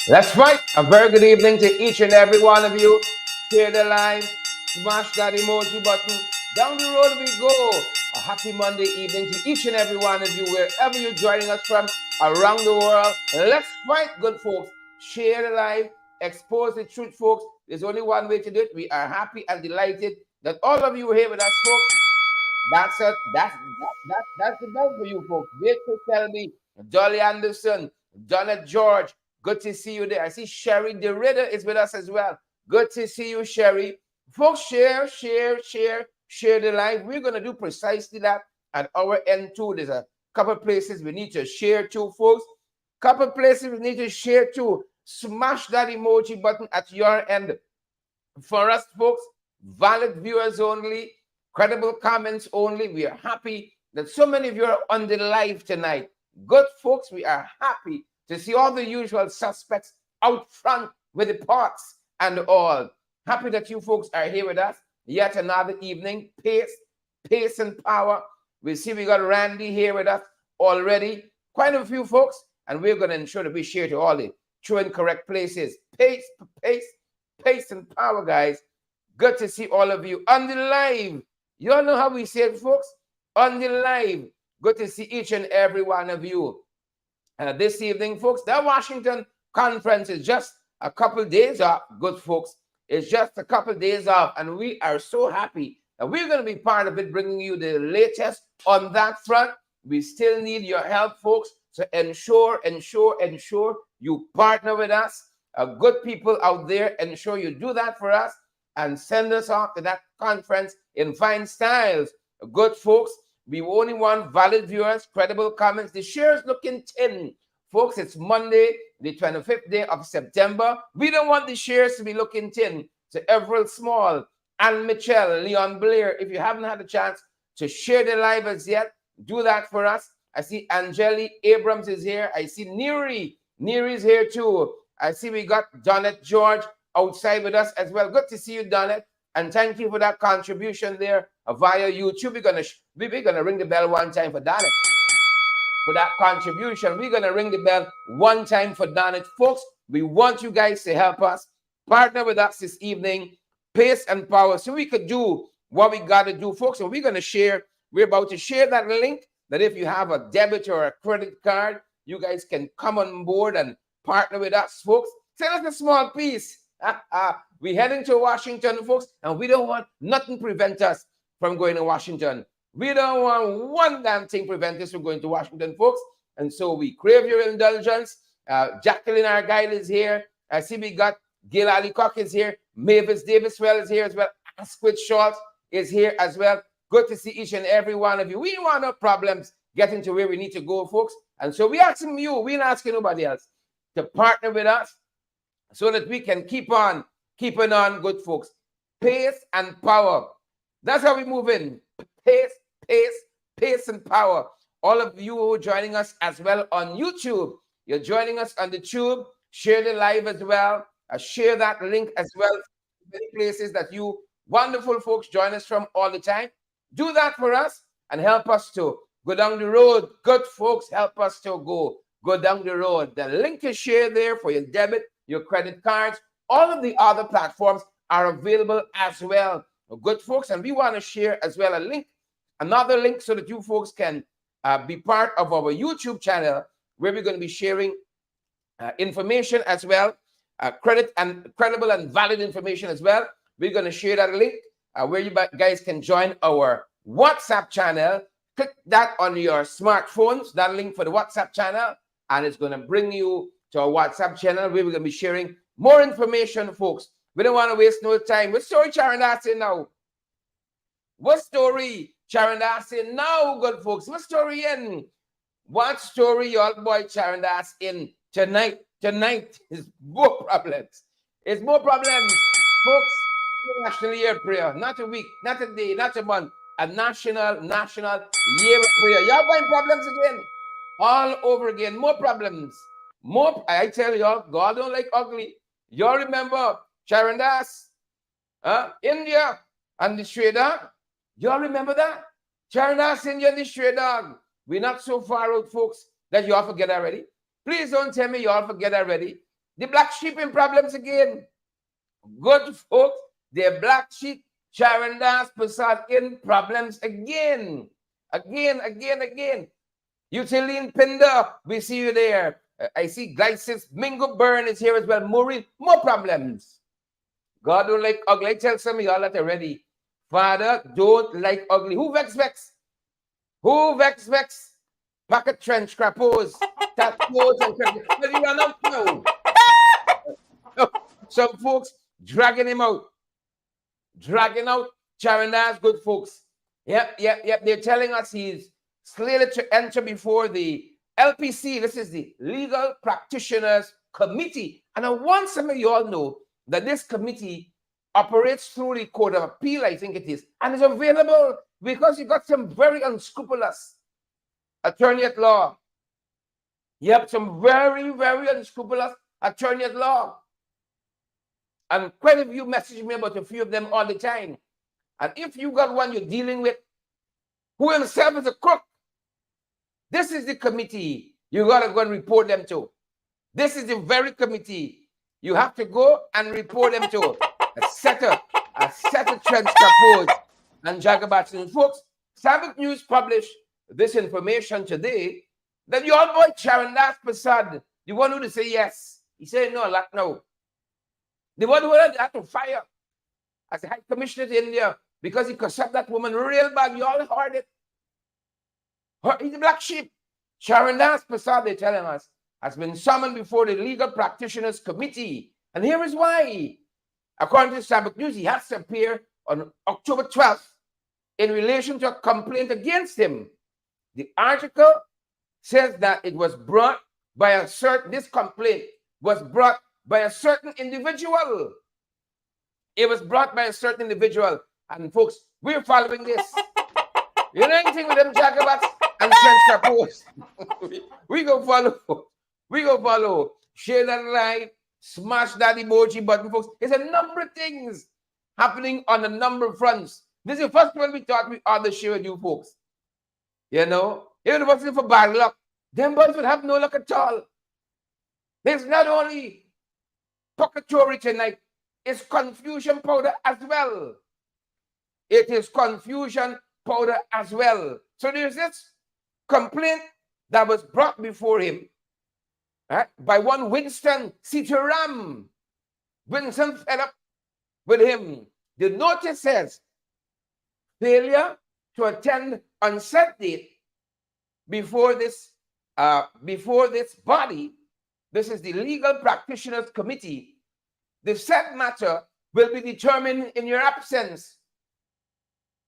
That's right. A very good evening to each and every one of you. Share the line, smash that emoji button. Down the road we go. A happy Monday evening to each and every one of you, wherever you're joining us from around the world. Let's fight, good folks. Share the live, expose the truth, folks. There's only one way to do it. We are happy and delighted that all of you are here with us, folks. That's the bell for you folks. Rachel Selby, Dolly Anderson, Donna George. Good to see you there. I see Sherry DeRitter is with us as well. Good to see you, Sherry. Folks, share the live. We're gonna do precisely that at our end too. There's a couple places we need to share to, folks. Couple places we need to share to. Smash that emoji button at your end. For us, folks, valid viewers only, credible comments only. We are happy that so many of you are on the live tonight. Good folks, we are happy to see all the usual suspects out front with the pots and all. Happy that you folks are here with us. Yet another evening. Pace and power. We see we got Randy here with us already. Quite a few folks, and we're going to ensure that we share to all the true and correct places. Pace and power, guys. Good to see all of you on the live. You all know how we say it, folks? On the live. Good to see each and every one of you. This evening, folks, the Washington conference is just a couple days off, good folks. It's just a couple days off, and we are so happy that we're going to be part of it, bringing you the latest on that front. We still need your help, folks. So ensure you partner with us. Good people out there, ensure you do that for us and send us off to that conference in fine styles. Good folks, we only want valid viewers, credible comments. The shares looking tin. Folks, it's Monday, the 25th day of September. We don't want the shares to be looking tin. So Everett Small, Ann Mitchell, Leon Blair, if you haven't had a chance to share the live as yet, do that for us. I see Angeli Abrams is here. I see Neary's here too. I see we got Donette George outside with us as well. Good to see you, Donette. And thank you for that contribution there via YouTube. We're gonna ring the bell one time for Donette. For that contribution, we're gonna ring the bell one time for Donette. Folks, we want you guys to help us. Partner with us this evening. Pace and power. So we could do what we gotta do, folks. And we're about to share that link that if you have a debit or a credit card, you guys can come on board and partner with us, folks. Send us a small piece. We're heading to Washington, folks, and we don't want nothing prevent us from going to Washington. We don't want one damn thing prevent us from going to Washington, folks. And so we crave your indulgence. Jacqueline Argyle is here. I see we got Gil Alicock is here. Mavis Daviswell is here as well. Asquith Schultz is here as well. Good to see each and every one of you. We don't want no problems getting to where we need to go, folks. And so we asking you, we're not asking nobody else to partner with us so that we can keep on keeping on, good folks. Pace and power. That's how we move in. Pace and power. All of you who are joining us as well on YouTube, you're joining us on the tube. Share the live as well. Share that link as well. Many places that you wonderful folks join us from all the time. Do that for us and help us to go down the road. Good folks, help us to go down the road. The link is shared there for your debit, your credit cards. All of the other platforms are available as well. Good folks, and we want to share as well another link so that you folks can be part of our YouTube channel where we're going to be sharing information as well, credible and valid information as well. We're going to share that link where you guys can join our WhatsApp channel. Click that on your smartphones, that link for the WhatsApp channel, and it's going to bring you to our WhatsApp channel where we're going to be sharing more information, folks. We don't want to waste no time. What story Sharon Darcy now? What story Sharon Darcy now, good folks? What story in? What story your boy Sharon Darcy in tonight? Tonight is more problems. It's more problems, folks. National Year Prayer, not a week, not a day, not a month. A national year of prayer. Y'all going problems again. All over again. More problems. More, I tell y'all, God don't like ugly. Y'all remember Sharon Das, India, and the stray dog? Y'all remember that? Sharon Das, India, and the stray dog. We're not so far out, folks, that y'all forget already. Please don't tell me y'all forget already. The black sheep in problems again. Good folks, the black sheep, Sharon Das Prasad in problems again. Again. Utiline Pinder, we see you there. I see Glycis, Mingo Byrne is here as well. Maureen, more problems. God don't like ugly. I tell some of y'all that already. Father don't like ugly. Who vex? Who vex? Packet trench, crapos, tattoos, and crap. But you run out now. Some folks dragging him out. Dragging out Sharon Das, good folks. Yep. They're telling us he's slated to enter before the LPC. This is the Legal Practitioners Committee. And I want some of you all know that this committee operates through the Court of Appeal, I think it is, and is available because you got some very unscrupulous attorney at law. Yep, some very, very unscrupulous attorney at law. And quite a few message me about a few of them all the time. And if you got one you're dealing with who himself is a crook, this is the committee you got to go and report them to. This is the very committee you have to go and report them to. A set of trends proposed and Jagabats. And folks, Sabbath News published this information today that your boy Sharon Das Prasad, the one who to say yes, he said no, like no. The one who had to fire as the High Commissioner to India because he cussed that woman real bad. You all heard it. He's a black sheep. Sharon Das Prasad, they're telling us, has been summoned before the Legal Practitioners Committee. And here is why. According to Sabbath News, he has to appear on October 12th in relation to a complaint against him. The article says that it was brought by a certain, this complaint was brought by a certain individual. It was brought by a certain individual. And folks, we're following this. You know anything with them Jagabats and French capos? we go follow. We go follow. Share that like, smash that emoji button, folks. There's a number of things happening on a number of fronts. This is the first one we thought we ought to share with you folks. You know, if it wasn't for bad luck, them boys would have no luck at all. There's not only Puckatory tonight, it's confusion powder as well. It is confusion powder as well. So there's this complaint that was brought before him by one Winston Sitaram. Winston fed up with him. The notice says, failure to attend on set date before this body, this is the Legal Practitioners Committee, the said matter will be determined in your absence.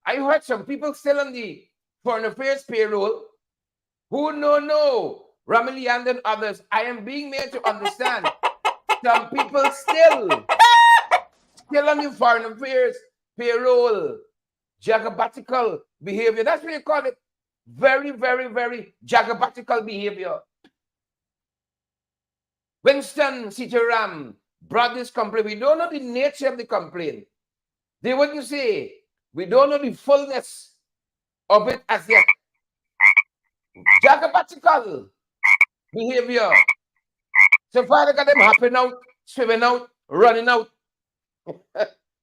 I heard some people still on the Foreign Affairs payroll who no, Ramiliand and others. I am being made to understand some people still on the Foreign Affairs payroll. Jagabatical behavior. That's what you call it. Very, very, very jagabatical behavior. Winston Sitaram brought this complaint. We don't know the nature of the complaint. They wouldn't say, we don't know the fullness of it as yet. Jagabatical behavior. So Father got them hopping out, swimming out, running out.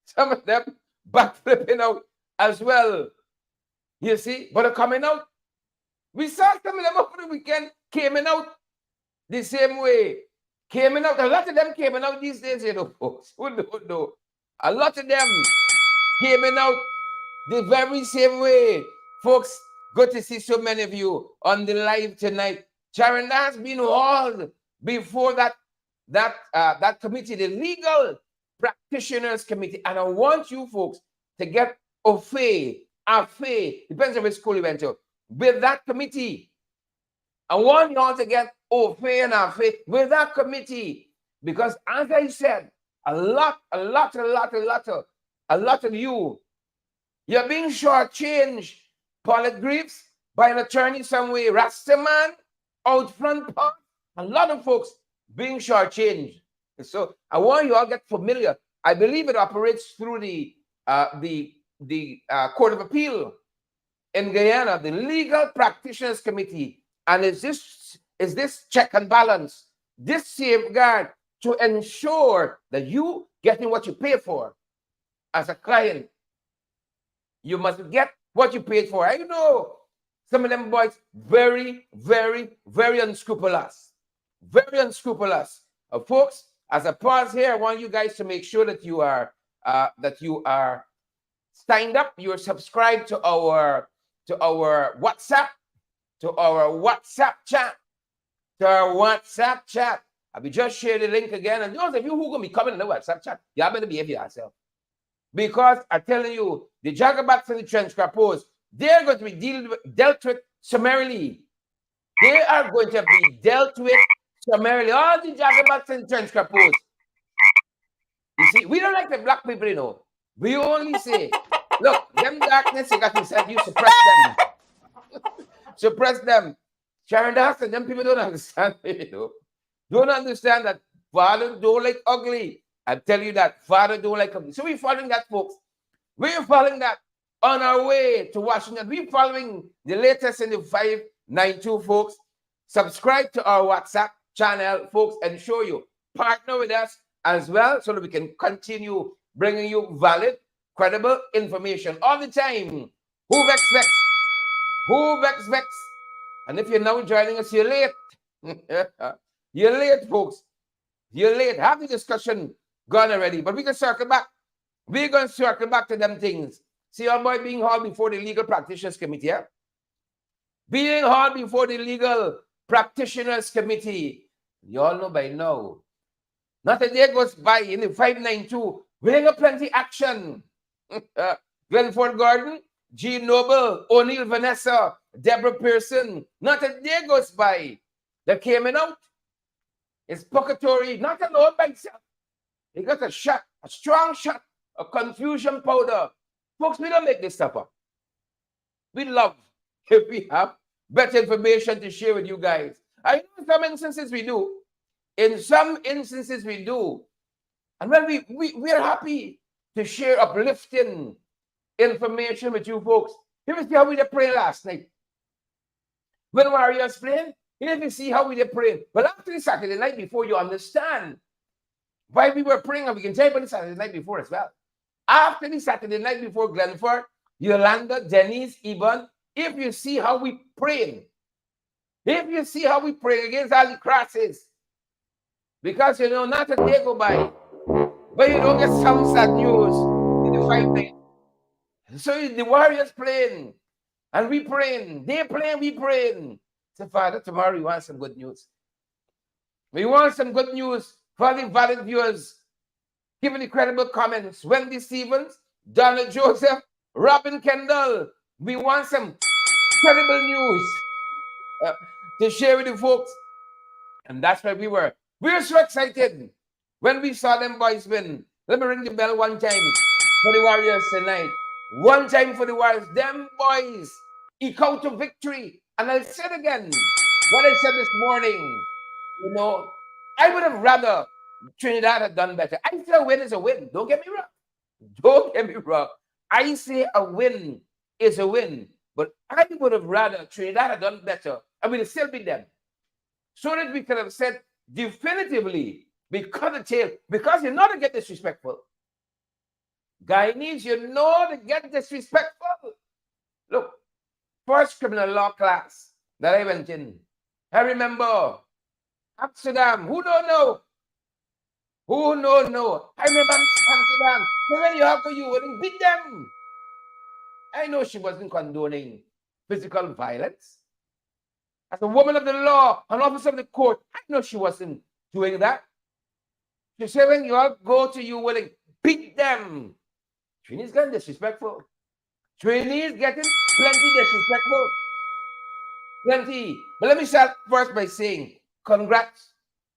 Some of them backflipping out as well. You see, but they're coming out. We saw some of them over the weekend came out the same way. Came out. A lot of them came out these days, you know, folks. Who don't know? A lot of them came out the very same way. Folks, good to see so many of you on the live tonight. Sharon has been hauled before that committee, the Legal Practitioners Committee. And I want you folks to get a faith, depends on which school you went to, with that committee. I want you all to get a faith with that committee. Because as I said, a lot of you, you're being shortchanged, Paulette Greaves, by an attorney some way, Rastaman, out front part, a lot of folks being shortchanged. So I want you all to get familiar. I believe it operates through the Court of Appeal in Guyana, the Legal Practitioners Committee. And is this check and balance, this safeguard to ensure that you getting what you pay for as a client. You must get what you paid for. I know some of them boys very, very, very unscrupulous. Very unscrupulous. Folks, as a pause here, I want you guys to make sure that you are signed up. You're subscribed to our WhatsApp, chat, I will just share the link again. And those of you who are going to be coming in the WhatsApp chat, y'all better behave yourself. Because I'm telling you, the jagabats and the trench crappos, they're going to be dealt with summarily. They are going to be dealt with summarily. All the jagabats and trench crappos. You see, we don't like the black people, you know. We only say, look, them darkness, you got to you suppress them. Suppress them. Sharon Dawson, them people don't understand, you know. Don't understand that father don't like ugly. I tell you that father don't like ugly. So we're following that, folks. We're following that on our way to Washington. We're following the latest in the 592, folks. Subscribe to our WhatsApp channel, folks, and show you. Partner with us as well so that we can continue bringing you valid, credible information all the time. Who vex, vex? Who vex, vex? And if you're now joining us, you're late. You're late, folks. You're late. Have the discussion gone already. But we can circle back. We're going to circle back to them things. See our boy being hauled before the Legal Practitioners Committee, yeah? Being hauled before the Legal Practitioners Committee. You all know by now. Not a day goes by in the 592. We got plenty action. Glenford Gordon, Jean Noble, O'Neill Vanessa, Deborah Pearson. Not a day goes by. They came out. It's Puckatory, not alone by itself. He got a shot, a strong shot, a confusion powder. Folks, we don't make this stuff up. We love if we have better information to share with you guys. I know in some instances we do. In some instances we do. And when we are happy to share uplifting information with you folks. Here we see how we did pray last night. When Warriors playing, here we see how we did pray. But after the Saturday night before, you understand why we were praying, and we can tell you about the Saturday night before as well. After the Saturday night before, Glenford, Yolanda, Denise, Eben, if you see how we praying, if you see how we pray against all the crosses, because you know, not a day go by, but you don't get some sad news in the 5 days. So the Warriors playing, and we praying. They playing, we praying. So, Father, tomorrow we want some good news. We want some good news for the valid viewers. Give me the credible comments. Wendy Stevens, Donald Joseph, Robin Kendall. We want some credible news to share with the folks. And that's why we were so excited when we saw them boys win. Let me ring the bell one time for the Warriors tonight. One time for the Warriors. Them boys eke out to victory. And I'll say it again, what I said this morning, you know, I would have rather Trinidad had done better. I say a win is a win. Don't get me wrong. Don't get me wrong. I say a win is a win. But I would have rather Trinidad had done better. And we'd still beat them. So that we could have said definitively, we cut the tail. Because you know to get disrespectful. Guyanese, you know to get disrespectful. Look. First criminal law class that I went in. I remember Amsterdam. Who don't know? Who don't know? I remember Amsterdam. So when you have for you, wouldn't beat them. I know she wasn't condoning physical violence. As a woman of the law, an officer of the court, I know she wasn't doing that. She said when you all go to you, willing, beat them. Trini's getting disrespectful. Trainees getting plenty disrespectful. Plenty. But let me start first by saying, congrats.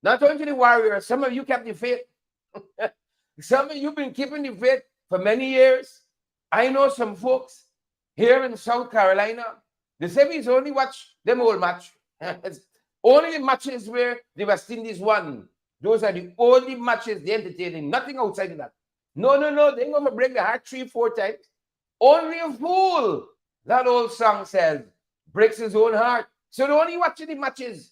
Not only to the Warriors, some of you kept the faith. Some of you been keeping the faith for many years. I know some folks here in South Carolina, the Semis only watch them whole match. Only the matches where the West Indies won. Those are the only matches they're entertaining. Nothing outside of that. No. They ain't going to break the heart 3-4 times. Only a fool, that old song says, breaks his own heart. So they're only watching the matches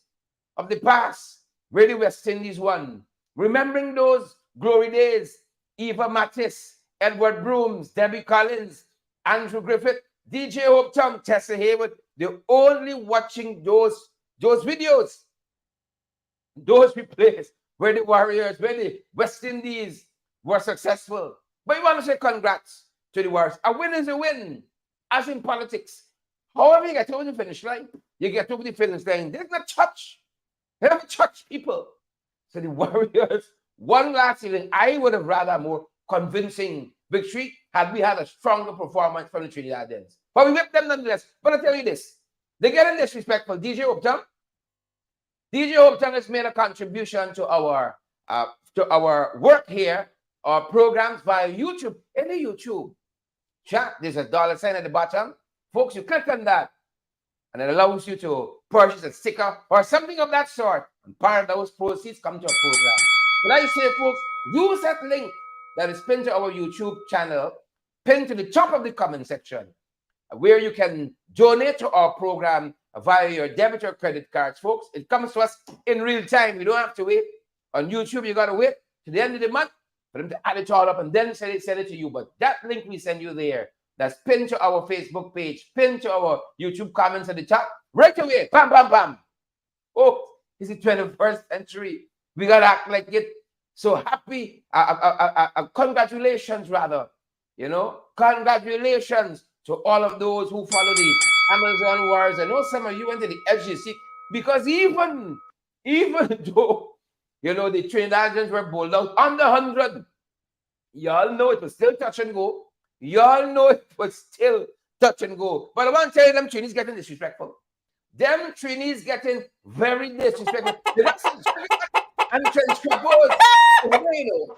of the past where the West Indies won. Remembering those glory days, Eva Mattis, Edward Brooms, Debbie Collins, Andrew Griffith, DJ Hope Tom, Tessa Hayward, they're only watching those videos, those replays where the Warriors, where the West Indies were successful. But you want to say congrats to the Warriors. A win is a win, as in politics. However you get over the finish line, you get over the finish line. There's no touch. They don't touch people. So the Warriors won last season. I would have rather more convincing victory had we had a stronger performance from the Trinidadians. But we whipped them nonetheless. But I'll tell you this. They're getting disrespectful. DJ Upton has made a contribution to our work here, our programs via YouTube. In the YouTube chat, there's a dollar sign at the bottom. Folks, you click on that, and it allows you to purchase a sticker or something of that sort. And part of those proceeds come to our program. But I say, folks, use that link that is pinned to our YouTube channel, pinned to the top of the comment section, where you can donate to our program via your debit or credit cards, folks. It comes to us in real time. You don't have to wait. On YouTube, you got to wait to the end of the month for them to add it all up and then send it to you. But that link we send you there, that's pinned to our Facebook page, pinned to our YouTube comments at the top, right away, bam, bam, bam. Oh, it's the 21st century. We got to act like it. So happy, congratulations, rather. You know, congratulations to all of those who follow the Amazon wars. I know some of you went to the FGC because even though, you know, the Trinidadians were bowled out under 100, y'all know it was still touch and go. Y'all know it was still touch and go. But I want to tell you, them Trinis getting disrespectful. Them Trinis getting very disrespectful. And transcripers, you know,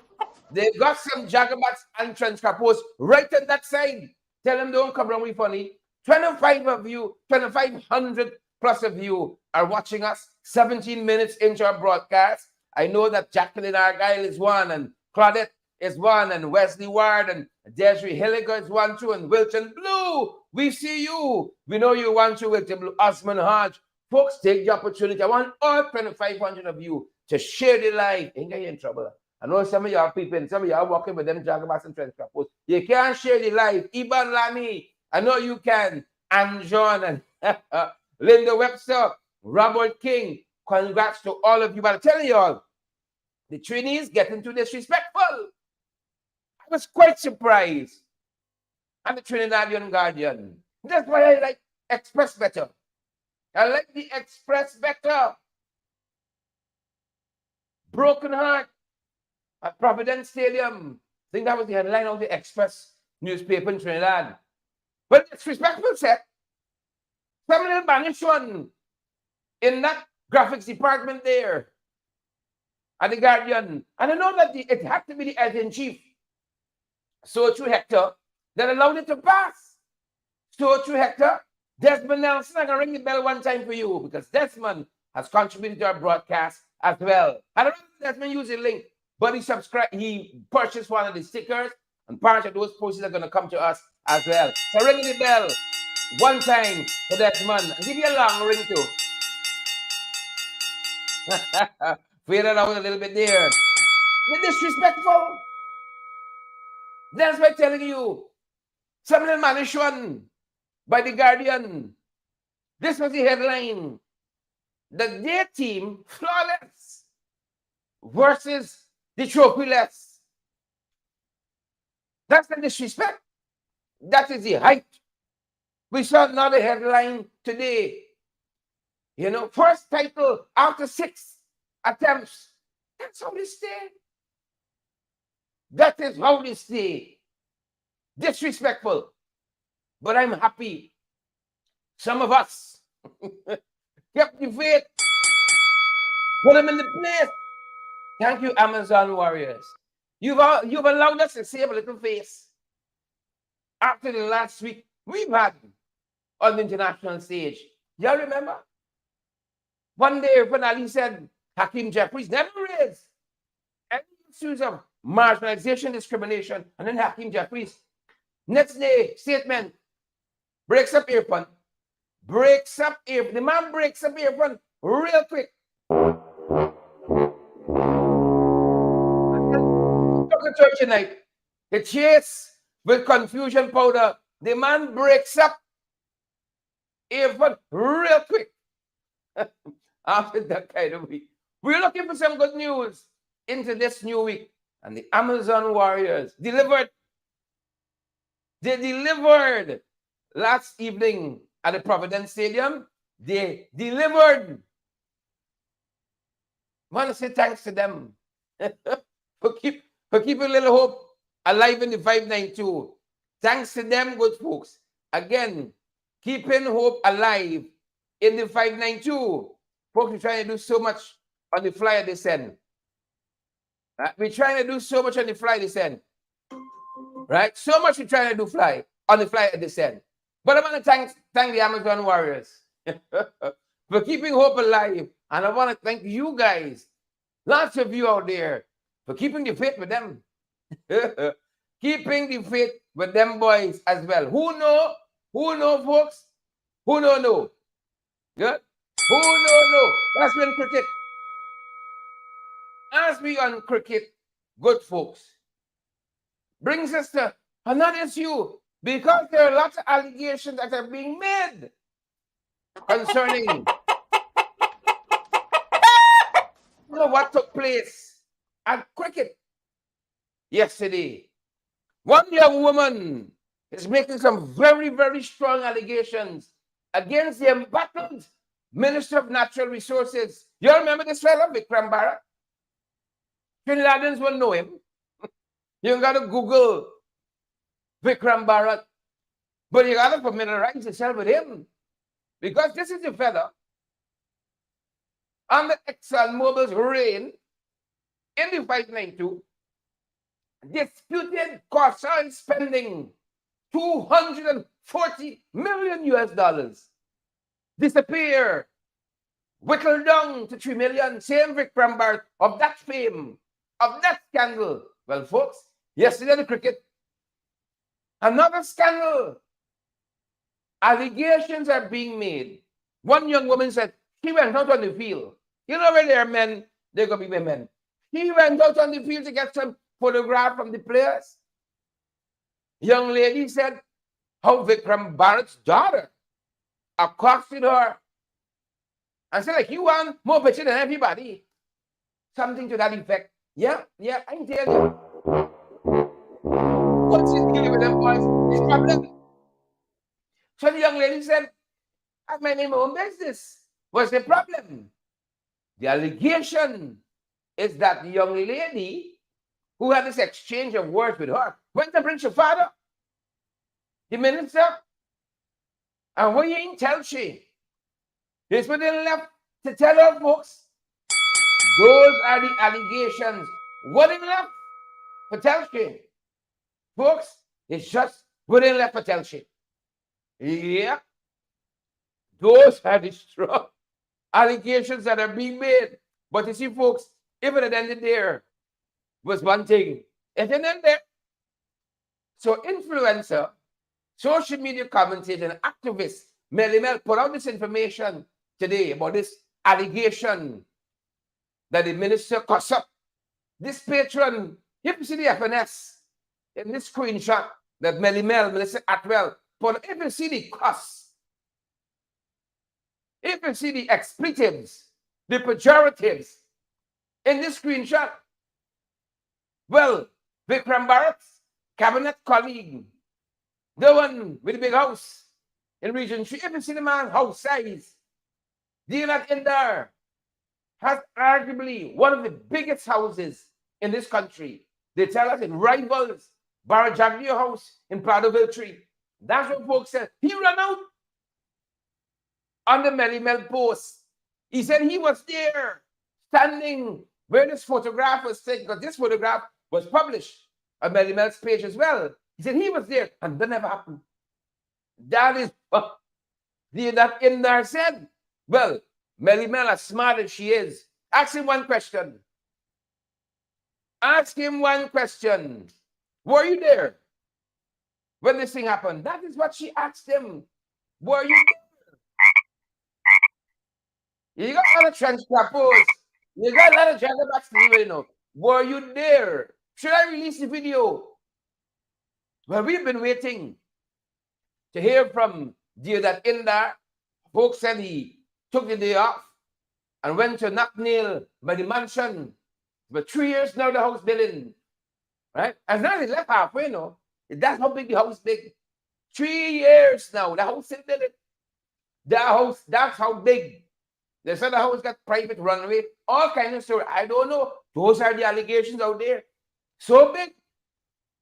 they got some jagabats and transcripers right on that side. Tell them don't come around with funny. 2,500 plus of you are watching us 17 minutes into our broadcast. I know that Jacqueline Argyle is one, and Claudette is one, and Wesley Ward and Desiree Hilliger is one too, and Wilton Blue. We see you. We know you want to, Wilton Blue. Osman Hodge. Folks, take the opportunity. I want all 2,500 of you to share the live. Ain't get you in trouble. I know some of y'all people, some of y'all walking with them jagabats and transcripers. You can't share the live. Iban Lamy, I know you can. And John and Linda Webster, Robert King. Congrats to all of you. But I'm telling you all, the Trinis getting too disrespectful. I was quite surprised. I'm the Trinidadian Guardian. That's why I like Express better. I like the Express better. Broken Heart at Providence Stadium. I think that was the headline of the Express newspaper in Trinidad. But it's respectful set. Some little Spanish one in that graphics department there at the Guardian. And I know that it had to be the editor-in-chief, so through Hector, that allowed it to pass. So through Hector, Desmond Nelson, I'm going to ring the bell one time for you because Desmond has contributed to our broadcast as well. I don't know if Desmond used the link, but he purchased one of the stickers, and part of those proceeds are going to come to us as well. So ring the bell one time for Desmond. And give you a long ring too. Fade it out a little bit there. You're disrespectful. That's why I'm telling you. Some little manish one by the Guardian. This was the headline. That their team, flawless, versus the trophyless. That's the disrespect. That is the height. We saw another headline today. You know, first title after 6 attempts. That's how they stay. That is how they stay. Disrespectful. But I'm happy. Some of us kept the faith. Put them in the place. Thank you, Amazon Warriors. You've allowed us to save a little face. After the last week we've had on the international stage. Y'all remember? One day, when Ali said Hakeem Jeffries never raised any issues of marginalization, discrimination, and then Hakeem Jeffries, next day, statement, breaks up earphone. Breaks up earphone. The man breaks up earphone real quick. Puckatory tonight. The chase with confusion powder. The man breaks up even real quick after that kind of week. We're looking for some good news into this new week. And the Amazon Warriors delivered. They delivered last evening at the Providence Stadium. They delivered. I want to say thanks to them for keeping a little hope alive in the 592. Thanks to them, good folks. Again, keeping hope alive in the 592. Folks, we're trying to do so much on the fly at this end. We're trying to do so much on the fly this end. Right? So much we're trying to do fly on the fly at this end. But I want to thank the Amazon Warriors for keeping hope alive. And I want to thank you guys, lots of you out there, for keeping the faith with them. Keeping the faith with them boys as well. Who know, folks? Who know? Yeah? Who know? That's been cricket. As we on cricket, good folks, brings us to another issue, because there are lots of allegations that are being made concerning what took place at cricket yesterday. One young woman is making some very, very strong allegations against the embattled Minister of Natural Resources. You all remember this fellow, Vikram Bharat? Trinidadians will know him. You got to Google Vikram Bharat, but you got to familiarize yourself with him, because this is the fellow under ExxonMobil's reign in the 592 disputed colossal spending $240 million US, disappear, whittled down to 3 million. Same Vikram Bharat of that fame, of that scandal. Well, folks, yesterday the cricket, another scandal. Allegations are being made. One young woman said she went out on the field. You know, when there are men, there are going to be women. She went out on the field to get some photograph from the players. Young lady said how Vikram Bharat's daughter accosted her and said, like, you want more picture than everybody. Something to that effect. Yeah, I can tell you. What's it dealing with them boys? This problem. So the young lady said, I mind my own business. What's the problem? The allegation is that the young lady who had this exchange of words with her went to bring her father, the minister, and what you ain't tell she. Here's what they left to tell her, folks. Those are the allegations. What they left for tell she. Folks, it's just what they left for tell she. Yeah. Those are the strong allegations that are being made. But you see, folks, even at the end of the day was one thing. It ended there. So influencer, social media commentator, and activist Melly Mel put out this information today about this allegation that the minister cussed up this patron. You can see the FNS in this screenshot that Melly Mel, Melissa Atwell, but if you see the cuss, if you see the expletives, the pejoratives in this screenshot, well, Vikram Bharat's cabinet colleague, the one with the big house in Region 3, if you see the man's house size, dealer in there, has arguably one of the biggest houses in this country. They tell us it rivals Barajaglia House in Pradoville 3. That's what folks said. He ran out on the Melly Mel post. He said he was there, standing where this photograph was taken, because this photograph was published on Melly Mel's page as well. He said he was there, and that never happened. That is what that in there said. Well, Melly Mel, as smart as she is, ask him one question. Ask him one question. Were you there when this thing happened? That is what she asked him. Were you there? You got a lot of transpose. You got a lot of jagabats, you know. Were you there Should I release the video? Well, we've been waiting to hear from dear that Indar. Folks said he took the day off and went to Knocknail by the mansion. But 3 years now the house building, right? And now they left halfway, no? That's how big the house big. 3 years now, the house is building. The house, that's how big. They said the house got private runway, all kinds of story. I don't know. Those are the allegations out there. So big,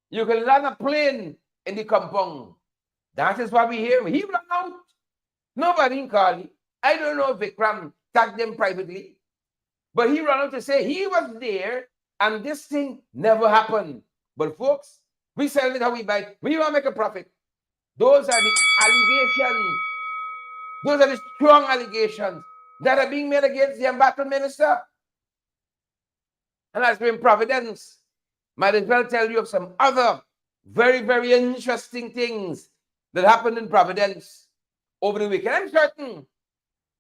you can land a plane in the compound. That is what we hear. He ran out. Nobody called him. I don't know if Vikram tagged them privately, but he ran out to say he was there and this thing never happened. But folks, we sell it how we buy it. We want to make a profit. Those are the allegations. Those are the strong allegations that are being made against the embattled minister. And as we're in Providence, might as well tell you of some other very, very interesting things that happened in Providence over the weekend. I'm certain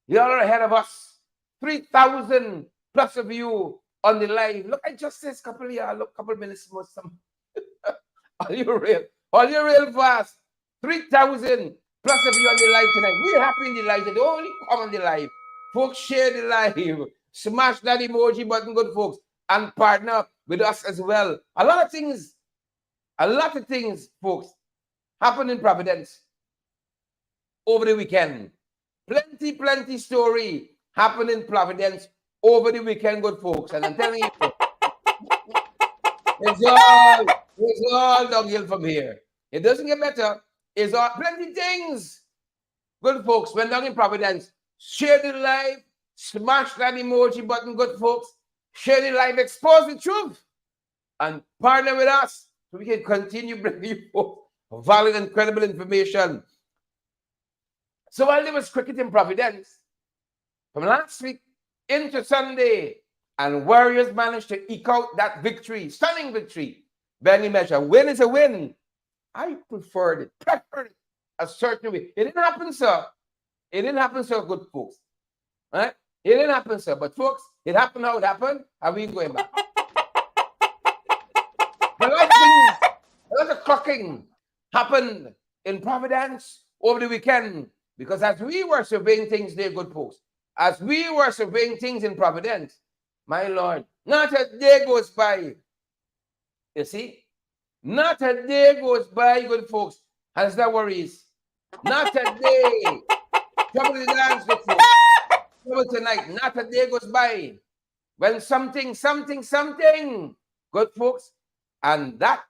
you all are ahead of us. 3,000 plus of you on the live. Look, I just said couple of minutes more. All you real fast. 3,000 plus of you on the live tonight. We're happy in the live. They don't only come on the live. Folks, share the live. Smash that emoji button, good folks. And partner with us as well. A lot of things, folks, happened in Providence over the weekend. Plenty story happened in Providence over the weekend, good folks. And I'm telling you, it's all downhill from here. It doesn't get better. It's all plenty things. Good folks, went down in Providence. Share the live, smash that emoji button, good folks. Share the live, expose the truth, and partner with us so we can continue bringing you valid and credible information. So while there was cricket in Providence, from last week into Sunday, and Warriors managed to eke out that victory, stunning victory, by any measure. Win is a win. I preferred it a certain way. It didn't happen, sir. It didn't happen, sir, good folks. Right? It didn't happen, sir. But folks, it happened how it happened, and we going back. A lot of clocking happened in Providence over the weekend, because as we were surveying things there, good folks, as we were surveying things in Providence, my Lord, not a day goes by. You see? Not a day goes by, good folks, has that worries. Not a day. Trouble the dance, good folks. Trouble tonight. Not a day goes by when something, good folks, and that,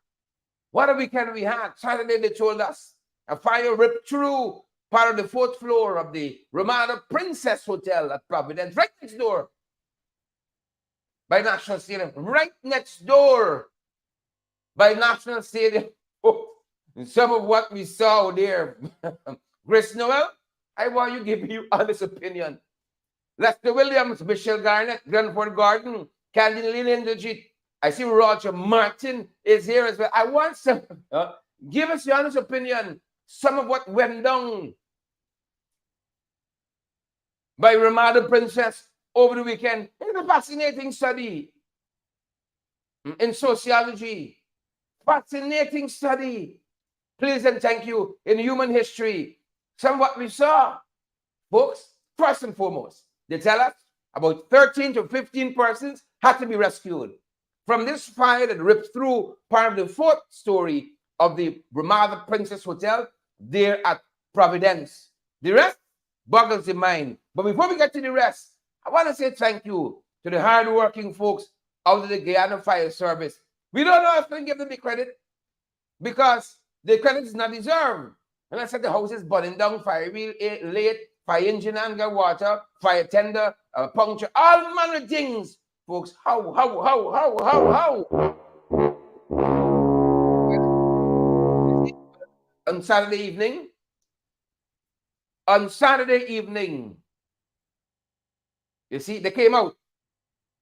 what a weekend we had. Saturday, they told us a fire ripped through part of the 4th floor of the Ramada Princess Hotel at Providence, right next door by National Stadium, right next door by National Stadium. Some of what we saw there. Grace Noel, I want you to give you honest opinion. Lester Williams, Michelle Garnett, Glenford Gordon, Candy Lynn, I see Roger Martin is here as well. I want some, give us your honest opinion. Some of what went down by Ramada Princess over the weekend. It's a fascinating study in sociology. Fascinating study. Please and thank you in human history. Some of what we saw, folks, first and foremost, they tell us about 13 to 15 persons had to be rescued from this fire that ripped through part of the 4th story of the Ramada Princess Hotel there at Providence. The rest boggles the mind. But before we get to the rest, I want to say thank you to the hard-working folks out of the Guyana Fire Service. We don't know if we can give them the credit because the credit is not deserved. And I said the house is burning down, fire wheel late, fire engine and got water, fire tender, puncture, all manner of things. Folks, how? On Saturday evening, you see, they came out.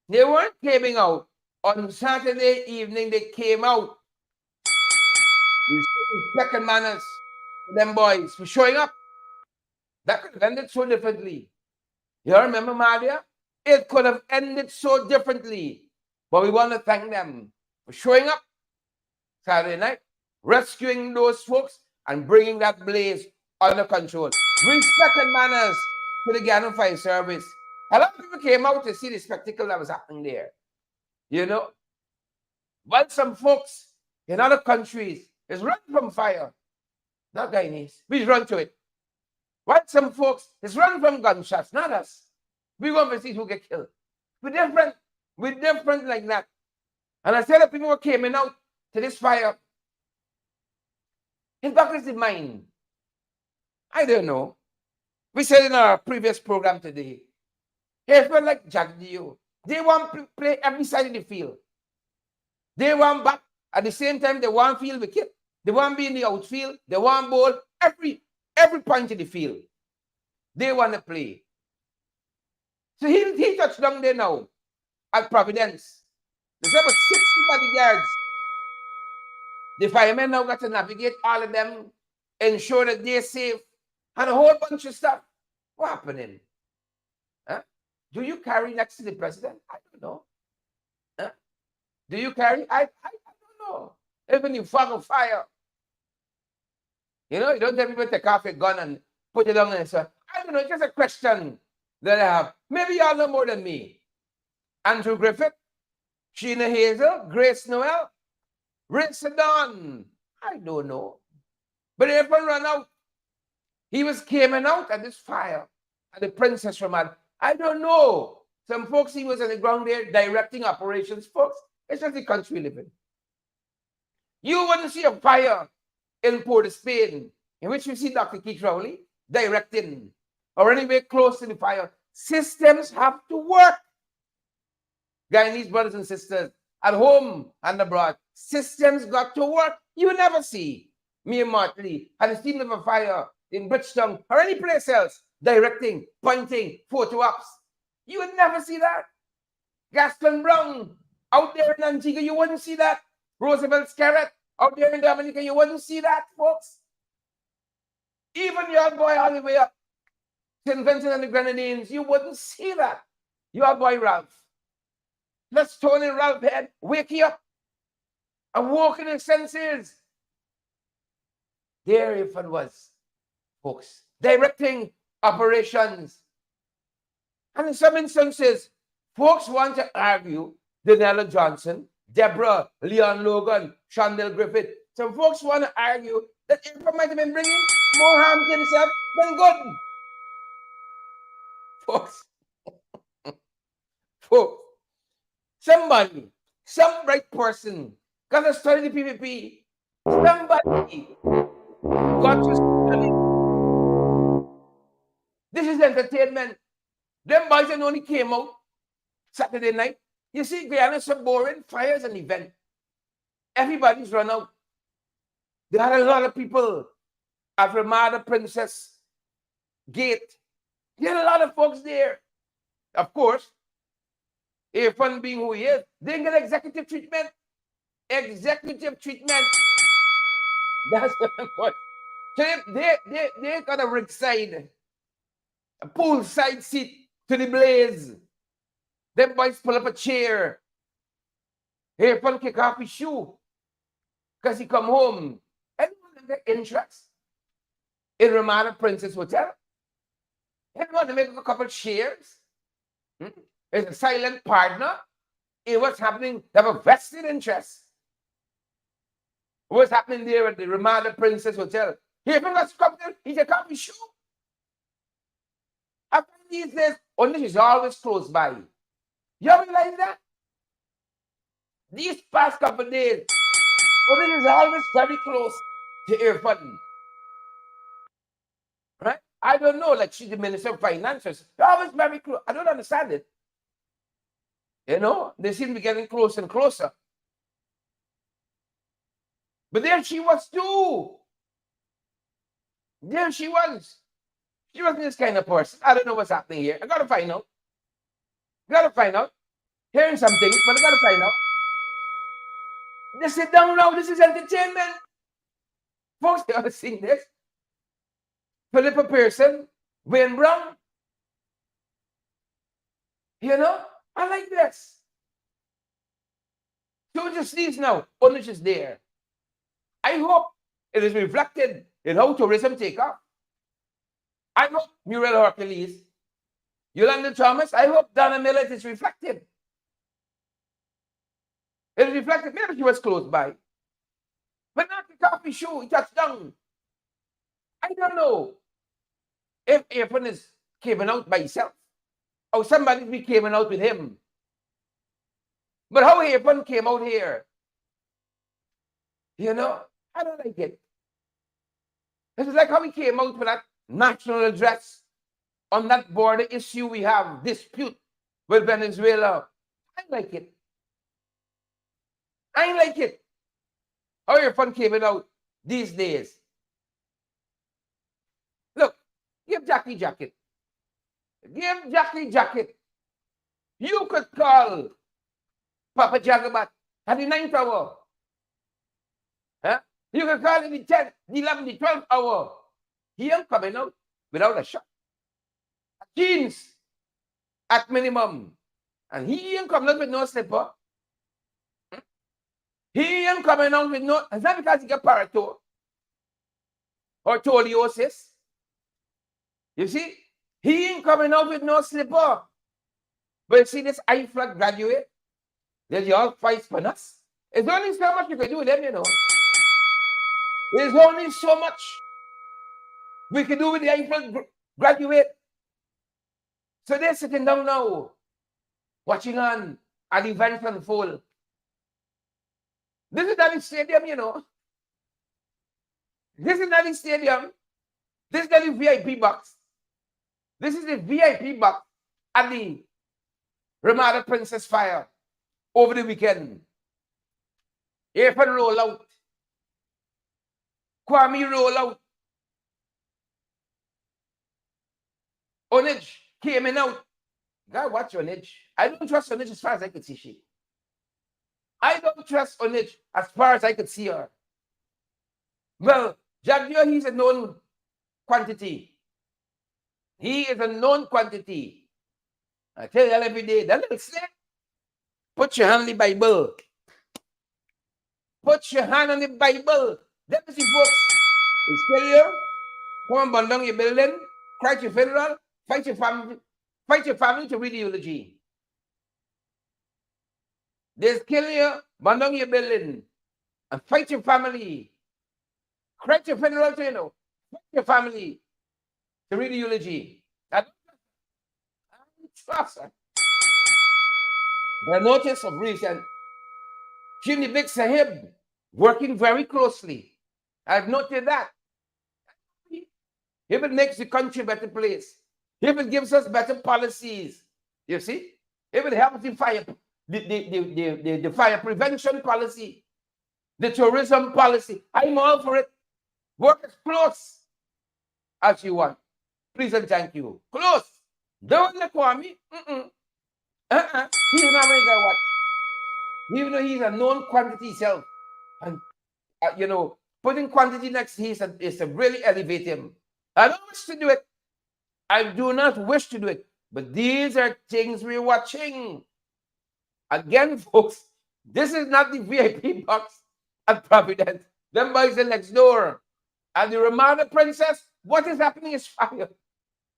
They weren't coming out. On Saturday evening, they came out. Second manners to them boys for showing up. That could have ended so differently. You remember, Maria? It could have ended so differently. But we want to thank them. for showing up Saturday night, rescuing those folks and bringing that blaze under control. Respect and manners to the Ghana Fire Service. A lot of people came out to see the spectacle that was happening there. You know, while some folks in other countries is running from fire, not Guyanese, we run to it. While some folks is running from gunshots, not us. We want to see who get killed. We're different. We're different like that. And I said that people were coming out to this fire. In back of the mind, I don't know. We said in our previous program today, hey, feel like Jack Dio. They want to play every side of the field. They want back. At the same time, they want field wicket. They want to be in the outfield. They want ball every point of the field. They want to play. So he touched down there now at Providence. There's about 60 bodyguards. The firemen now got to navigate all of them, ensure that they're safe, and a whole bunch of stuff. What happening? Huh? Do you carry next to the president? I don't know. Huh? Do you carry? I don't know. Even you fog of fire. You know, you don't tell people to take off a gun and put it on and say, I don't know, it's just a question that I have. Maybe y'all know more than me. Andrew Griffith, Sheena Hazel, Grace Noel, Rince Dawn. I don't know. But if I run out, he was coming out at this fire at the Princess Ramad. I don't know. Some folks, he was on the ground there directing operations. Folks, it's just the country we live in. You wouldn't see a fire in Port of Spain, in which you see Dr. Keith Rowley directing, or anywhere close to the fire. Systems have to work. Guyanese brothers and sisters, at home and abroad, systems got to work. You will never see me and Martley at the scene of a fire in Bridgetown or any place else directing, pointing, photo ops. You would never see that. Gaston Brown out there in Antigua, you wouldn't see that. Roosevelt Scarrett out there in Dominica, you wouldn't see that, folks. Even your boy all the way up St. Vincent and the Grenadines, you wouldn't see that. Your boy Ralph. Let's turn in Ralph head, wake you up, and walk in his senses. There if it was, folks, directing operations. And in some instances, folks want to argue Danella Johnson, Deborah, Leon Logan, Chandel Griffith. Some folks want to argue that April might have been bringing more harm to himself than good. Folks, somebody, some right person, got to study the PPP. Somebody got to study. This is entertainment. Them boys that only came out Saturday night. You see, Guyana is so boring. Fire is an event. Everybody's run out. There are a lot of people at Ramada Princess Gate. There are a lot of folks there. Of course, Irfan being who he is, they get executive treatment. Executive treatment. That's what. So they got a rig side, a pool side seat to the blaze. Them boys pull up a chair. Irfan kick off his shoe because he come home. Anyone get interest in Ramada Princess Hotel? Anyone to make a couple shares? Is a silent partner in what's happening. They have a vested interest. What's happening there at the Ramada Princess Hotel? He even got to come there, he take off his shoe. After these days, this is always close by. You realize that? These past couple of days, this is always very close to Irfan. Right? I don't know, like she's the Minister of Finances. They're always very close. I don't understand it. You know, they seem to be getting closer and closer. But there she was too. There she was. She wasn't this kind of person. I don't know what's happening here. I gotta find out. Hearing some things, but I gotta find out. Just sit down now. This is entertainment. Folks, you ever seen this? Philippa Pearson, Wayne Brown. You know, I like this. So just these now, onus is there. I hope it is reflected in how tourism take off. I hope Muriel Hercules, Yolanda Thomas, I hope Donna Millett is reflected. It is reflected. Maybe she was close by. But not the coffee show, he touched down. I don't know if Earphone is came out by himself or somebody be came out with him. But how Earphone came out here, you know, I don't like it. This is like how he came out with that national address on that border issue we have, dispute with Venezuela. I like it. I like it. How Earphone came out these days. Look, give Jackie jacket. Give Jackie jacket. You could call Papa Jagabat at the 9th hour. Huh? You could call it the 10th, the 11th, the 12th hour. He ain't coming out without a shot. Jeans at minimum. And he ain't coming out with no slipper. He ain't coming out with no... It's not because he got parato or scoliosis. You see? He ain't coming out with no slipper. But you see this I-Flood graduate? They all fight for us. There's only so much you can do with them, you know. There's only so much we can do with the I-Flood graduate. So they're sitting down now, watching on an event unfold. This is not the stadium, you know. This is not the stadium. This is not the VIP box. This is the VIP box at the Ramada Princess Fire over the weekend. Earphone roll out. Kwame roll out. Onage came in out. God, watch Onage. I don't trust Onage as far as I could see she. I don't trust Onage as far as I could see her. Well, Jagdio, he's a known quantity. He is a known quantity. I tell you every day, that little snake, put your hand on the Bible. Put your hand on the Bible. Let me see, folks. It's still here. Come on, burn down your building, cry to your funeral, fight your family to read the eulogy. There's kill you, burn down your building, and fight your family. Cry to your funeral, you know, fight your family to read the eulogy. I don't trust her. The notice of recent, Jimmy Big Sahib working very closely. I've noted that. If it makes the country a better place, if it gives us better policies, you see, if it helps the fire, the fire prevention policy, the tourism policy, I'm all for it. Work as close as you want. Please and thank you. Close. Don't let Kwame. He's not going to watch. Even though he's a known quantity himself. And, you know, putting quantity next to him is to really elevate him. I don't wish to do it. I do not wish to do it. But these are things we're watching. Again, folks, this is not the VIP box at Providence. Them boys are next door. And the Ramada Princess, what is happening is fire.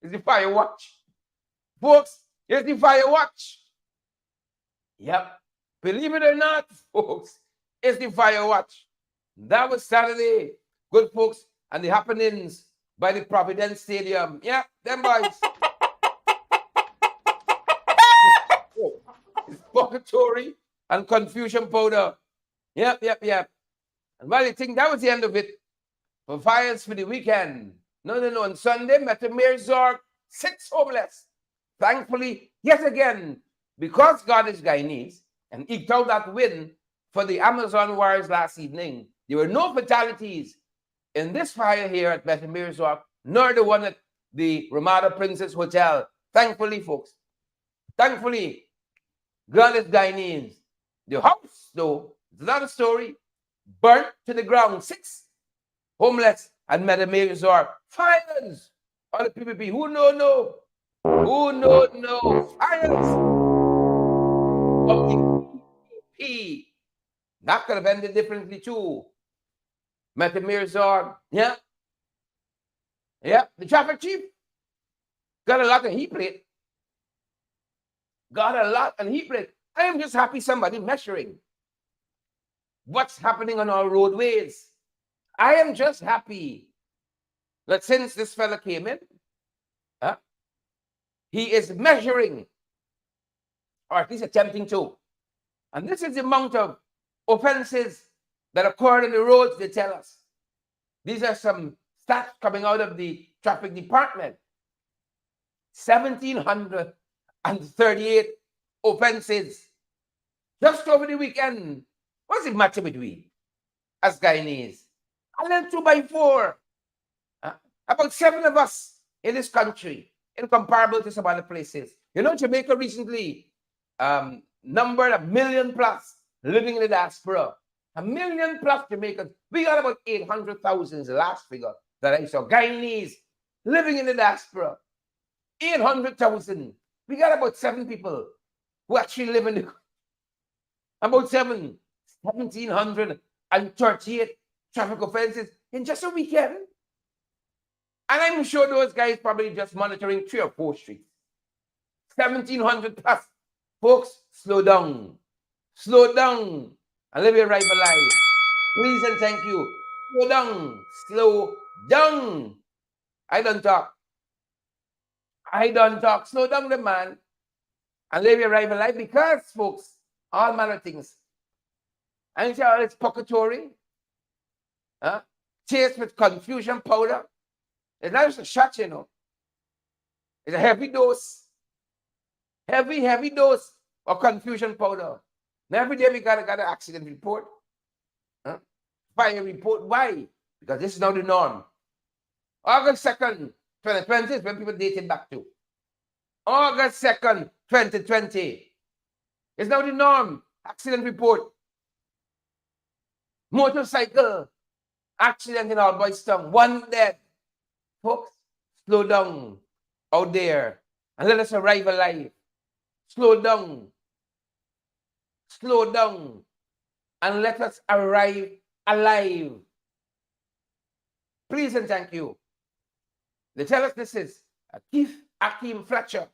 It's the fire watch. Folks, it's the fire watch. Yep. Believe it or not, folks, it's the fire watch. That was Saturday. Good, folks. And the happenings by the Providence Stadium. Yeah, them boys. It's Puckatory and confusion powder. Yep. And well, I think that was the end of it for fires for the weekend. No. On Sunday, Metamir Zork, 6 homeless. Thankfully, yet again, because God is Guyanese and eked out that win for the Amazon Warriors last evening, there were no fatalities in this fire here at Metamir Zork, nor the one at the Ramada Princess Hotel. Thankfully, folks. Thankfully, God is Guyanese. The house, though, it's another story. Burnt to the ground. 6 homeless at Metamir Zork. Fires on the PPP. Who no? Who no? Fires of the PPP That could have ended differently too. Metamirzor, yeah. Yeah, the traffic chief got a lot and he played. Got a lot and he played. I am just happy somebody measuring what's happening on our roadways. I am just happy that since this fella came in, he is measuring, or at least attempting to. And this is the amount of offenses that occurred on the roads, they tell us. These are some stats coming out of the traffic department. 1,738 offenses just over the weekend. What's the matter with we as Guyanese? And then 2x4. About 7 of us in this country, incomparable to some other places. You know, Jamaica recently numbered 1 million plus living in the diaspora. 1 million plus Jamaicans. We got about 800,000 is the last figure that I saw. Guyanese living in the diaspora. 800,000. We got about 7 people who actually live in the about 1,738 traffic offenses in just a weekend. And I'm sure those guys probably just monitoring 3 or 4 streets. 1,700 plus. Folks, slow down. Slow down and live your life alive. Please and thank you. Slow down. Slow down. I don't talk. Slow down the man and live your life alive because, folks, all manner of things. And you say, oh, it's Puckatory. Chased with confusion powder. It's not just a shot, you know. It's a heavy dose. Heavy dose of confusion powder. Now, every day we got an accident report. Fire report. Why? Because this is now the norm. August 2nd, 2020 is when people dated back to. August 2nd, 2020 is now the norm. Accident report. Motorcycle accident in Alboystown. 1 dead. Folks, slow down out there and let us arrive alive. Slow down. Slow down and let us arrive alive. Please and thank you. They tell us this is Keith Akeem Fletcher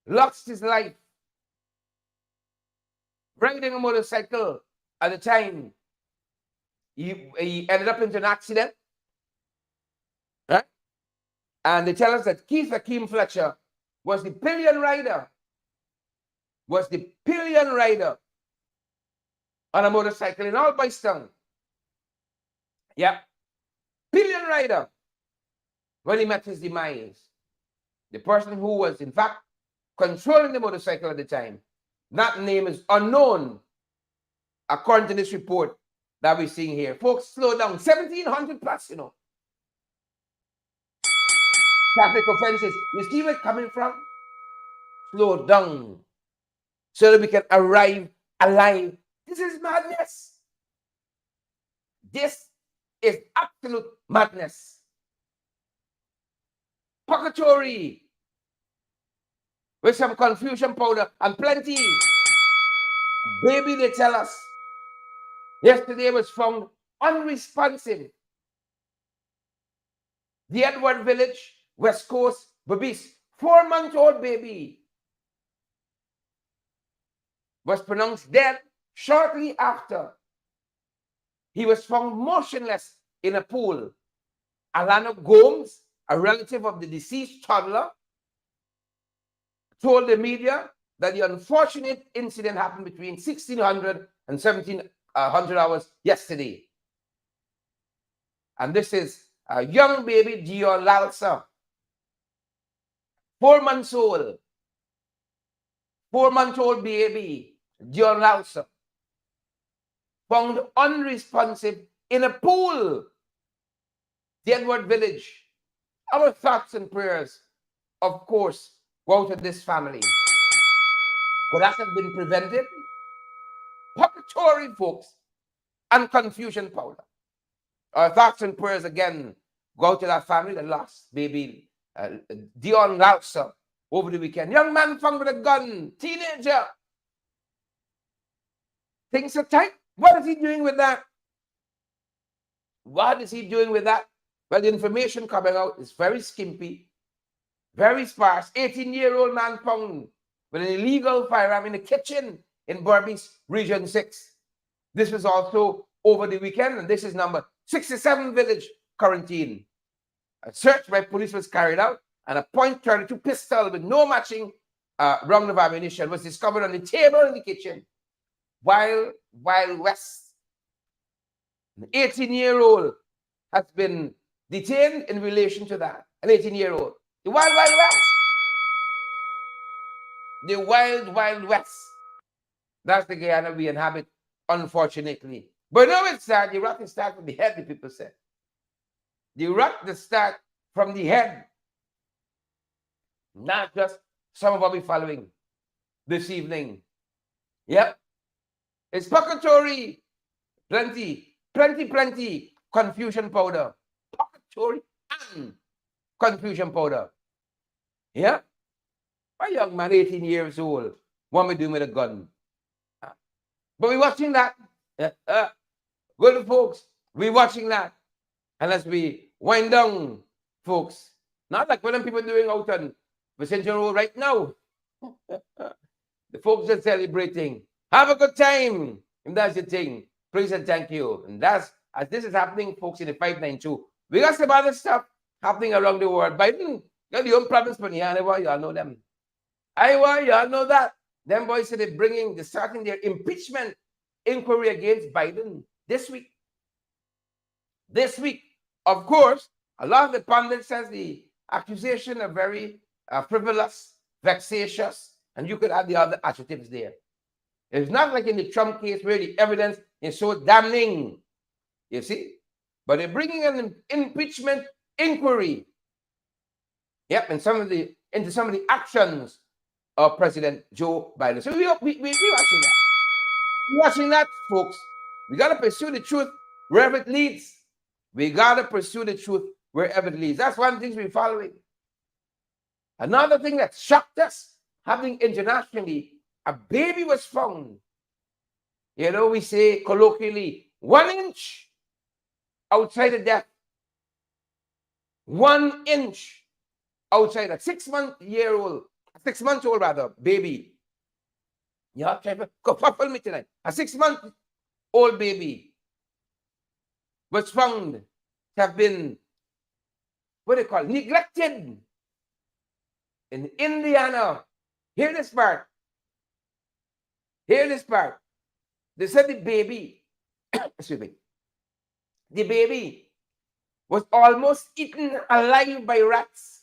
lost his life riding a motorcycle at the time. He ended up into an accident. Right? And they tell us that Keith Akeem Fletcher was the pillion rider. On a motorcycle in Alboystown. Yeah. Pillion rider. When he met his demise. The person who was, in fact, controlling the motorcycle at the time. That name is unknown, according to this report that we're seeing here. Folks, slow down. 1,700 plus, you know. Traffic offenses. You see where it's coming from? Slow down. So that we can arrive alive. This is madness. This is absolute madness. Puckatory with some confusion powder and plenty. Baby, they tell us, yesterday was found unresponsive. The Edward Village, West Coast, Babis, 4-month-old baby was pronounced dead shortly after he was found motionless in a pool. Alana Gomes, a relative of the deceased toddler, told the media that the unfortunate incident happened between 1600 and 1700 hours yesterday. And this is a young baby, Dion Lalsa, 4 months old. 4-month-old baby, Dion Lalsa, found unresponsive in a pool. The Edward Village. Our thoughts and prayers, of course, go to this family. Could that have been prevented? Puckatory, folks, and confusion powder. Our thoughts and prayers again go to that family that lost baby Dion Lalsa over the weekend. Young man found with a gun, teenager. Things are tight What is he doing with that? What is he doing with that? Well, the information coming out is very skimpy, very sparse. 18-year-old man found with an illegal firearm in the kitchen in Berbice, Region 6. This was also over the weekend, and this is number 67 village quarantine. A search by police was carried out, and a .32 pistol with no matching round of ammunition was discovered on the table in the kitchen. Wild West. An 18-year-old has been detained in relation to that. An 18-year-old. The Wild West. The Wild West. That's the Guyana we inhabit, unfortunately. But now it's sad. The rot starts from the head, the people say. The rot that starts from the head. Not just some of what we're following this evening. Yep. It's Puckatory. Plenty confusion powder. Puckatory and confusion powder. Yeah. A young man, 18 years old, what we doing with a gun? But we're watching that. Good folks, we're watching that. And as we wind down, folks, not like what people doing out on Vicente Road right now. The folks are celebrating. Have a good time. And that's the thing. Please and thank you. And that's, as this is happening, folks, in the 592. We got some other stuff happening around the world. Biden got the own problems, but yeah, y'all know them. Iowa, y'all know that. Them boys said they're starting their impeachment inquiry against Biden this week. This week, of course, a lot of the pundits says the accusation are very frivolous, vexatious, and you could add the other adjectives there. It's not like in the Trump case where the evidence is so damning, you see. But they're bringing an impeachment inquiry. Yep, and into some of the actions of President Joe Biden. So we're watching that. We're watching that, folks. We got to pursue the truth wherever it leads. We got to pursue the truth wherever it leads. That's one of the things we're following. Another thing that shocked us, happening internationally, a baby was found. You know, we say colloquially, 1 inch outside the death. 1 inch outside a 6-month-old baby. Yeah, go follow me tonight. A 6-month-old baby was found to have been, what do they call it, neglected in Indiana. Hear this part. Hear this part. They said the baby, excuse me, the baby was almost eaten alive by rats,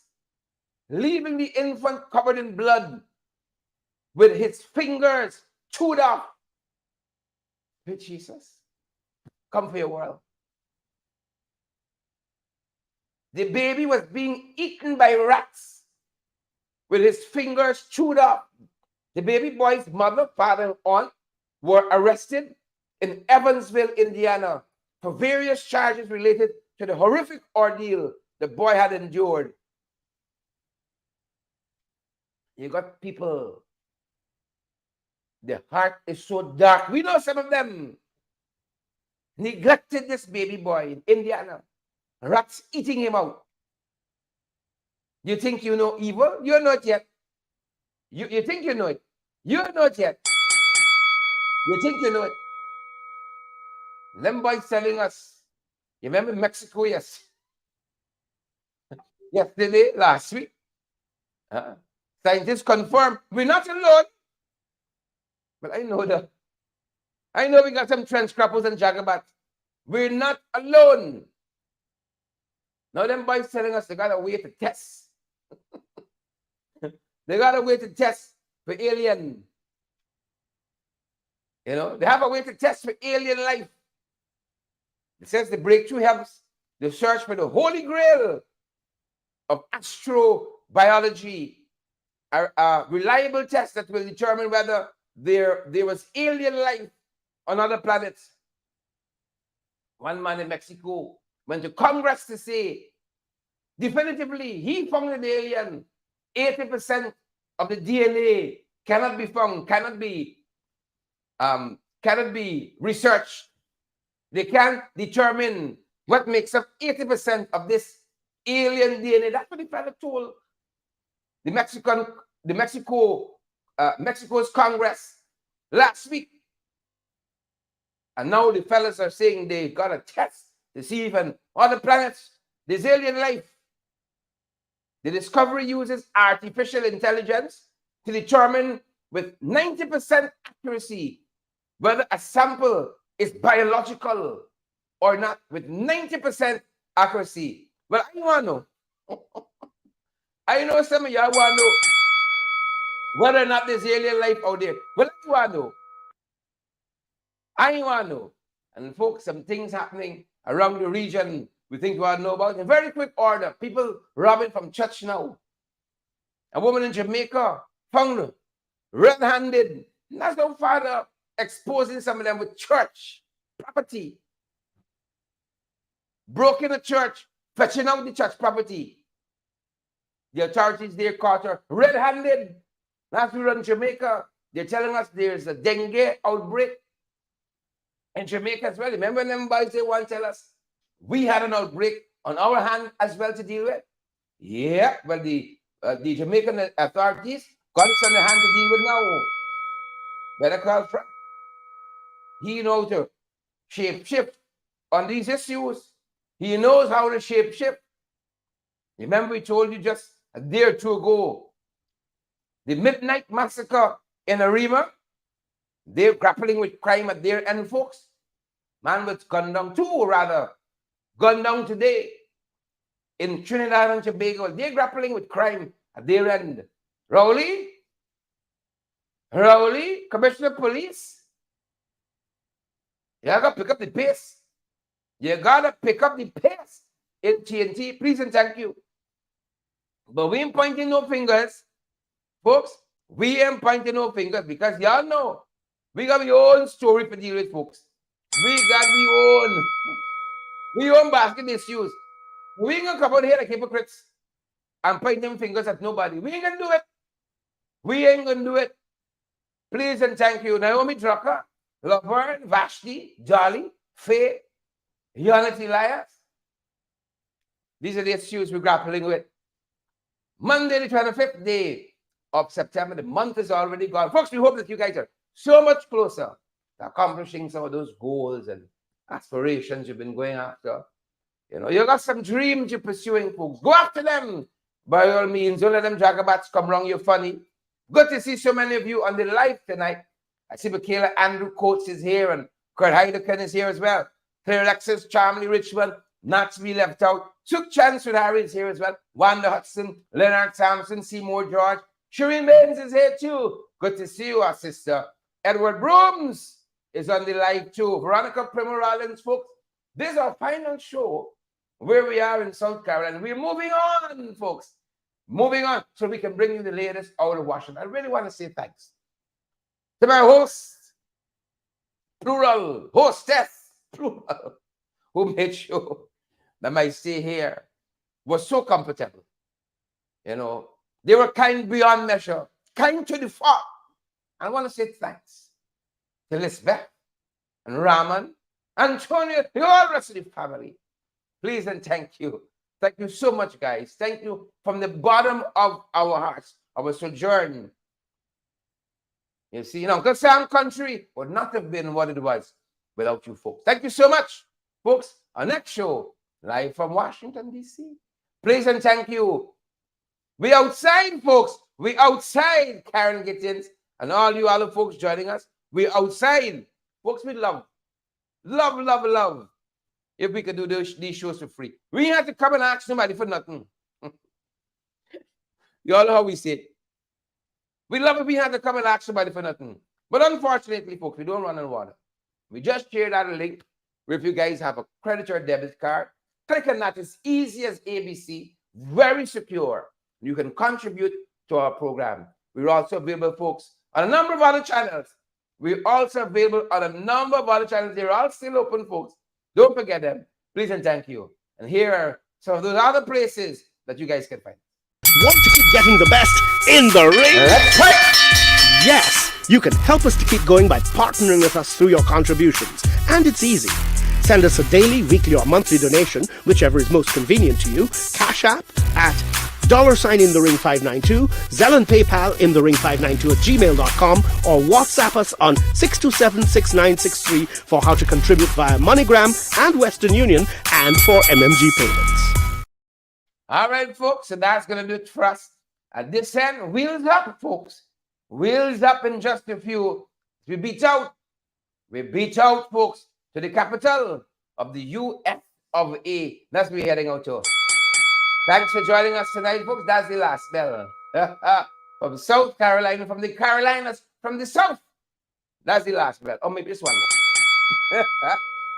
leaving the infant covered in blood with his fingers chewed off. With Jesus, come for your world. The baby was being eaten by rats with his fingers chewed off. The baby boy's mother, father, and aunt were arrested in Evansville, Indiana, for various charges related to the horrific ordeal the boy had endured. You got people, their heart is so dark. We know some of them neglected this baby boy in Indiana. Rats eating him out. You think you know evil? You're not yet. You think you know it. You're not yet. You think you know it. Them boys telling us. You remember Mexico, yes? Yesterday, last week. Scientists confirm we're not alone. But I know that. I know we got some trench crappers and jagabats. We're not alone. Now them boys telling us they got a way to test. They got a way to test for alien. You know, they have a way to test for alien life. It says the breakthrough helps the search for the holy grail of astrobiology, a reliable test that will determine whether there was alien life on other planets. One man in Mexico went to Congress to say definitively he found an alien. 80% of the DNA cannot be found, cannot be cannot be researched. They can't determine what makes up 80% of this alien DNA. That's what the fellow told Mexico's Congress last week. And now the fellas are saying they got a test to see if on other planets there's alien life. The discovery uses artificial intelligence to determine with 90% accuracy whether a sample is biological or not, with 90% accuracy. Well, I want to know. I know some of y'all want to know whether or not there's alien life out there. Well, I want to know. I want to know. And folks, some things happening around the region we think you want to know about. In very quick order, people robbing from church now. A woman in Jamaica found red-handed. That's no father exposing some of them with church property. Broke in a church, fetching out the church property. The authorities there caught her red-handed. Last week in Jamaica, they're telling us there's a dengue outbreak in Jamaica as well. Remember them boys they want to tell us we had an outbreak on our hand as well to deal with? Yeah, well, the Jamaican authorities got it on the hand to deal with now. Better call Frank. He knows to shape shift on these issues. He knows how to shape shift. Remember we told you just a day or two ago, the midnight massacre in Arima, they're grappling with crime at their end, folks. Man was gunned down, two rather, gunned down today in Trinidad and Tobago. They're grappling with crime at their end. Rowley, Commissioner of Police, you gotta pick up the pace. You gotta pick up the pace in TNT, please and thank you. But we ain't pointing no fingers, folks. We ain't pointing no fingers because y'all know we got our own story to deal with, folks. We got we own basket issues. We ain't gonna come out here like hypocrites and point them fingers at nobody. We ain't gonna do it. We ain't gonna do it. Please and thank you. Naomi Drucker, Laverne, Vashti, Jolly, Faye, Unity Liars. These are the issues we're grappling with. Monday, the 25th day of September, the month is already gone. Folks, we hope that you guys are so much closer to accomplishing some of those goals and aspirations you've been going after. You know, you got some dreams you're pursuing, folks. Go after them by all means. Don't let them jagabats come wrong. You're funny. Good to see so many of you on the live tonight. I see Michaela Andrew Coates is here and Kurt Heidecken is here as well. Claire Alexis, Charmley Richmond, not to be left out. Took chance with Harry is here as well. Wanda Hudson, Leonard Sampson, Seymour George. Shireen Baines is here too. Good to see you, our sister. Edward Brooms is on the live too. Veronica Primoralens, folks. This is our final show where we are in South Carolina. We're moving on, folks. Moving on so we can bring you the latest out of Washington. I really want to say thanks to my host, plural, hostess, plural, who made sure that my stay here was so comfortable. You know, they were kind beyond measure, kind to the fault. I want to say thanks to Lisbeth and Raman, Antonio, the whole rest of the family. Please and thank you. Thank you so much, guys. Thank you from the bottom of our hearts, our sojourn. You see, Uncle Sam country would not have been what it was without you folks. Thank you so much, folks. Our next show, live from Washington, D.C. Please and thank you. We outside, folks. We outside, Karen Gittins, and all you other folks joining us. We outside. Folks, we love. Love. If we could do these shows for free. We have to come and ask somebody for nothing. You all know how we say it. We love if we have to come and ask somebody for nothing. But unfortunately, folks, we don't run on water. We just shared out a link where if you guys have a credit or debit card, click on that. It's easy as ABC, very secure. You can contribute to our program. We're also available, folks, on a number of other channels. We're also available on a number of other channels. They're all still open, folks. Don't forget them. Please and thank you. And here are some of those other places that you guys can find. Want to keep getting the best in the ring? Let's fight! Yes! You can help us to keep going by partnering with us through your contributions. And it's easy. Send us a daily, weekly, or monthly donation, whichever is most convenient to you. Cash App at $in-the-ring592, Zelle and PayPal in the ring592 at gmail.com, or WhatsApp us on 627-6963 for how to contribute via MoneyGram and Western Union and for MMG payments. All right, folks, so that's going to do it for us. At this end, wheels up, folks. Wheels up in just a few. We beat out, folks, to the capital of the US of A. That's where we're heading out to. Thanks for joining us tonight, folks. That's the last bell. From South Carolina, from the Carolinas, from the South. That's the last bell. Or maybe this one more.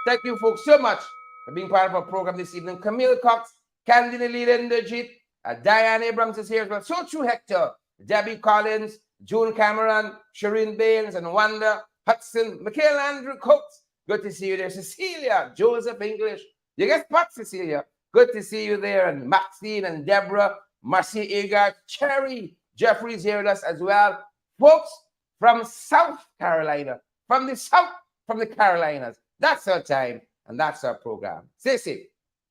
Thank you, folks, so much for being part of our program this evening. Camille Cox, Candy the Leader in the Jeep, Diane Abrams is here as well. So true, Hector, Debbie Collins, June Cameron, Shireen Baines, and Wanda Hudson, Michael Andrew Coates. Good to see you there. Cecilia, Joseph English. You get spot, Cecilia. Good to see you there. And Maxine and Deborah, Marcy Egar, Cherry, Jeffrey's here with us as well. Folks from South Carolina, from the South, from the Carolinas. That's our time, and that's our program. Stay safe.